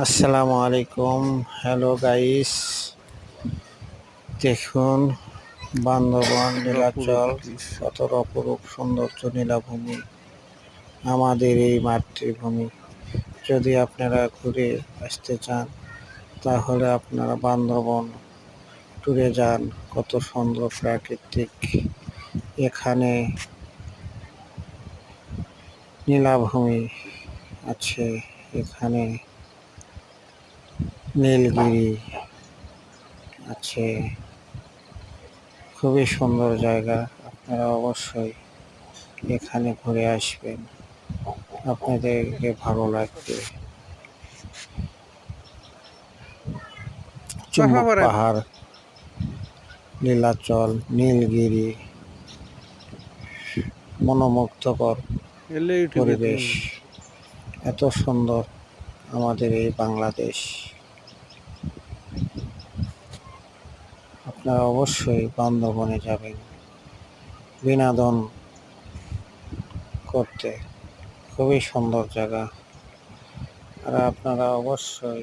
আসসালামু আলাইকুম। Hello guys, দেখুন বান্দরবান নীলাচল, কত অপরূপ সৌন্দর্য নীলাভূমি, আমাদের এই মাতৃভূমি। যদি আপনারা ঘুরে আসতে চান তাহলে আপনারা বান্দরবন ট্যুরে যান। কত সুন্দর প্রাকৃতিক এখানে নীলাভূমি আছে, এখানে নীলগিরি আছে, খুবই সুন্দর জায়গা। আপনারা অবশ্যই এখানে ঘুরে আসবেন, আপনাদেরকে ভালো লাগবে। চুম্বক পাহাড়, নীলাচল, নীলগিরি, মনোমুগ্ধকর পরিবেশ, এত সুন্দর আমাদের এই বাংলাদেশ। আপনারা অবশ্যই বান্দরবনে যাবেন বিনোদন করতে, খুবই সুন্দর জায়গা। আর আপনারা অবশ্যই